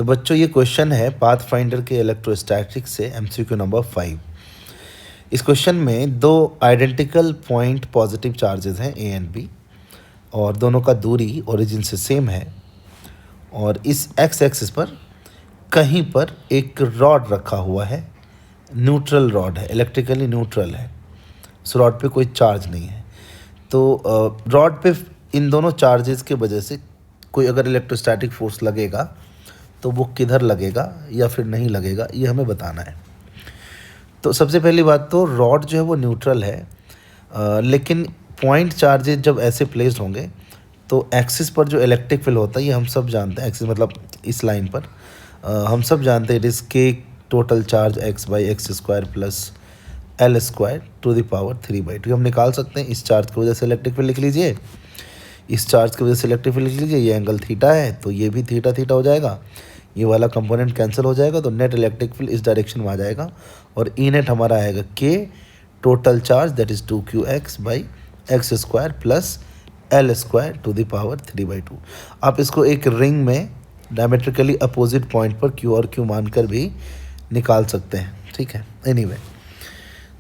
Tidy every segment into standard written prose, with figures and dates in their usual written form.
तो बच्चों ये क्वेश्चन है पाथ फाइंडर के इलेक्ट्रोस्टैटिक्स से एमसीक्यू नंबर 5। इस क्वेश्चन में दो आइडेंटिकल पॉइंट पॉजिटिव चार्जेस हैं ए एंड बी और दोनों का दूरी ओरिजिन से सेम है और इस एक्स एक्सिस पर कहीं पर एक रॉड रखा हुआ है, न्यूट्रल रॉड है, इलेक्ट्रिकली न्यूट्रल है। उस रॉड पे कोई चार्ज नहीं है। तो रॉड पे इन दोनों चार्जेस के वजह से कोई अगर इलेक्ट्रोस्टैटिक फोर्स लगेगा तो वो किधर लगेगा या फिर नहीं लगेगा, ये हमें बताना है। तो सबसे पहली बात तो रॉड जो है वो न्यूट्रल है, लेकिन पॉइंट चार्जेस जब ऐसे प्लेस्ड होंगे तो एक्सिस पर जो इलेक्ट्रिक फील्ड होता है ये हम सब जानते हैं। एक्सिस मतलब इस लाइन पर हम सब जानते हैं it is k total charge x by x square plus l square to the power 3/2। हम निकाल सकते हैं इस चार्ज की वजह से इलेक्ट्रिक फील्ड लिख लीजिए, इस चार्ज की वजह से इलेक्ट्रिक फील्ड लिख लीजिए। ये एंगल थीटा है तो ये भी थीटा थीटा हो जाएगा, ये वाला कंपोनेंट कैंसिल हो जाएगा तो नेट इलेक्ट्रिक फील्ड इस डायरेक्शन में आ जाएगा और ई नेट हमारा आएगा के total charge that is 2qx by x square plus l square to the power 3/2। आप इसको एक रिंग में डायमेट्रिकली अपोजिट पॉइंट पर क्यू और क्यू मानकर भी निकाल सकते हैं, ठीक है। एनीवे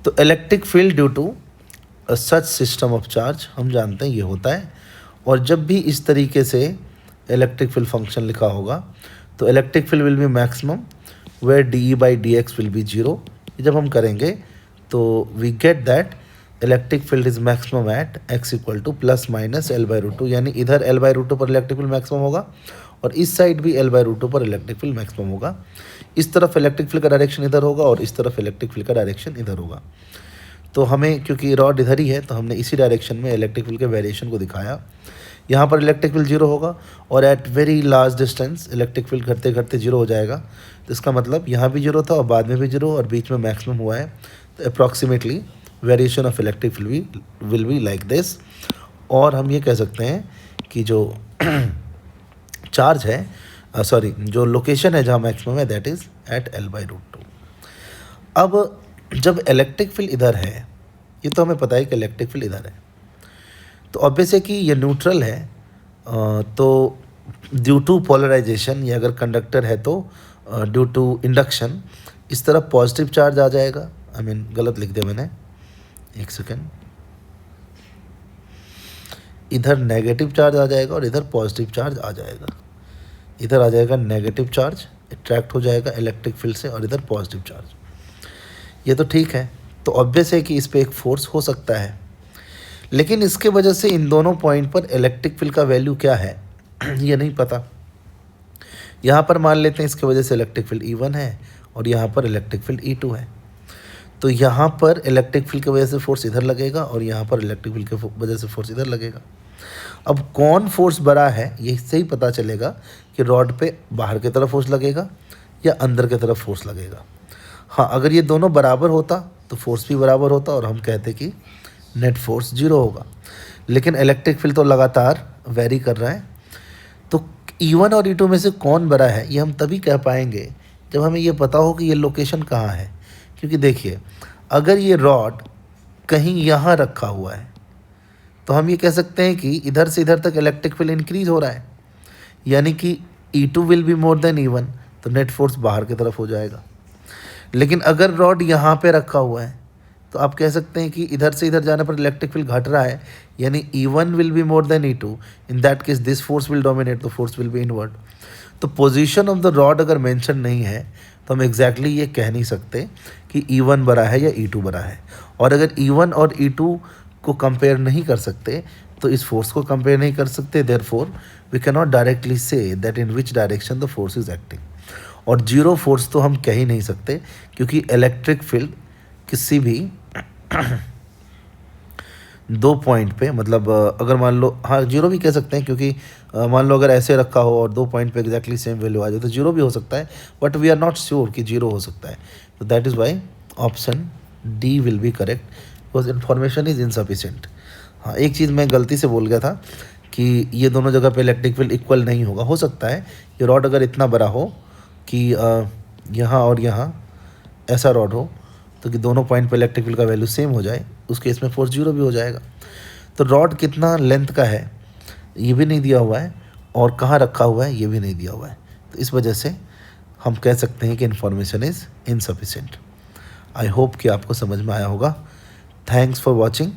तो electric field due to such system of charge हम जानते हैं ये होता है। और जब भी इस तरीके से इलेक्ट्रिक फील्ड फंक्शन लिखा होगा तो electric field will be maximum where d by d x will be 0। जब हम करेंगे तो we get that electric field is maximum at x equal to plus minus L/√2, यानी इधर L/√2 पर इलेक्ट्रिक फील्ड मैक्सिमम होगा और इस साइड भी L/√2 पर इलेक्ट्रिक फील्ड मैक्सिमम होगा। इस तरफ इलेक्ट्रिक फील्ड का डायरेक्शन इधर होगा और इस तरफ इलेक्ट्रिक फील्ड का डायरेक्शन इधर होगा। तो हमें क्योंकि रॉड इधर ही है तो हमने इसी डायरेक्शन में इलेक्ट्रिक फील्ड के वेरिएशन को दिखाया। यहाँ पर इलेक्ट्रिक फील्ड 0 होगा और at very large distance electric field घटते घटते 0 हो जाएगा। तो इसका मतलब यहाँ भी 0 था और बाद में भी 0 और बीच में मैक्सिमम हुआ है। तो approximately variation of electric field will be like this. और हम ये कह सकते हैं कि जो चार्ज है जो लोकेशन है जहाँ मैक्सिमम है दैट इज़ एट L/√2। अब जब इलेक्ट्रिक फील्ड इधर है, ये तो हमें पता है कि इलेक्ट्रिक फील्ड इधर है, तो ऑब्वियस है कि ये न्यूट्रल है। तो ड्यू टू पोलराइजेशन या अगर कंडक्टर है तो ड्यू टू इंडक्शन इस तरफ पॉजिटिव चार्ज आ जाएगा। गलत लिख दिया मैंने, एक सेकेंड। इधर नेगेटिव चार्ज आ जाएगा और इधर पॉजिटिव चार्ज आ जाएगा। इधर आ जाएगा नेगेटिव चार्ज अट्रैक्ट हो जाएगा इलेक्ट्रिक फील्ड से और इधर पॉजिटिव चार्ज। ये तो ठीक है। तो ऑब्वियस है कि इस पर एक फोर्स हो सकता है, लेकिन इसके वजह से इन दोनों पॉइंट पर इलेक्ट्रिक फील्ड का वैल्यू क्या है ये नहीं पता। यहाँ पर मान लेते हैं इसके वजह से इलेक्ट्रिक फील्ड E1 है और यहाँ पर इलेक्ट्रिक फील्ड E2 है। तो यहाँ पर इलेक्ट्रिक फील्ड की वजह से फोर्स इधर लगेगा और यहाँ पर इलेक्ट्रिक फील्ड की वजह से फोर्स इधर लगेगा। अब कौन फोर्स बड़ा है ये इससे ही पता चलेगा कि रॉड पे बाहर की तरफ फोर्स लगेगा या अंदर की तरफ फोर्स लगेगा। हाँ, अगर ये दोनों बराबर होता तो फोर्स भी बराबर होता और हम कहते कि नेट फोर्स 0 होगा। लेकिन इलेक्ट्रिक फील्ड तो लगातार वेरी कर रहा है। तो E1 और E2 में से कौन बड़ा है ये हम तभी कह पाएंगे जब हमें ये पता हो कि ये लोकेशन कहाँ है। क्योंकि देखिए, अगर ये रॉड कहीं यहाँ रखा हुआ है तो हम ये कह सकते हैं कि इधर से इधर तक इलेक्ट्रिक फील्ड इंक्रीज हो रहा है, यानी कि E2 will be more than E1, तो नेट फोर्स बाहर की तरफ हो जाएगा। लेकिन अगर रॉड यहाँ पे रखा हुआ है तो आप कह सकते हैं कि इधर से इधर जाने पर इलेक्ट्रिक फील्ड घट रहा है, यानी E1 will be more than E2। In that case this force will dominate, तो फोर्स विल बी इनवर्ड। तो पोजीशन ऑफ द रॉड अगर मेंशन नहीं है तो हम एग्जैक्टली ये कह नहीं सकते कि E1 बड़ा है या E2 बड़ा है। और अगर E1 और E2 को कंपेयर नहीं कर सकते तो इस फोर्स को कंपेयर नहीं कर सकते, therefore we can not directly say that in which direction the force is acting. और 0 फोर्स तो हम कह ही नहीं सकते क्योंकि इलेक्ट्रिक फील्ड किसी भी दो पॉइंट पे, मतलब अगर मान लो, हाँ 0 भी कह सकते हैं क्योंकि मान लो अगर ऐसे रखा हो और 2 पॉइंट पे एग्जैक्टली सेम वैल्यू आ जाए तो 0 भी हो सकता है, but we are not sure कि 0 हो सकता है। तो that is why option D will be correct because information is insufficient. हाँ, एक चीज़ मैं गलती से बोल गया था कि ये दोनों जगह पे इलेक्ट्रिक फील्ड इक्वल नहीं होगा। हो सकता है ये रॉड अगर इतना बड़ा हो कि यहाँ और यहाँ ऐसा रॉड हो तो कि दोनों पॉइंट पे इलेक्ट्रिक फील्ड का वैल्यू सेम हो जाए, उस केस में फोर्स 0 भी हो जाएगा। तो रॉड कितना लेंथ का है ये भी नहीं दिया हुआ है और कहाँ रखा हुआ है ये भी नहीं दिया हुआ है। तो इस वजह से हम कह सकते हैं कि information is insufficient. I hope कि आपको समझ में आया होगा। Thanks for watching.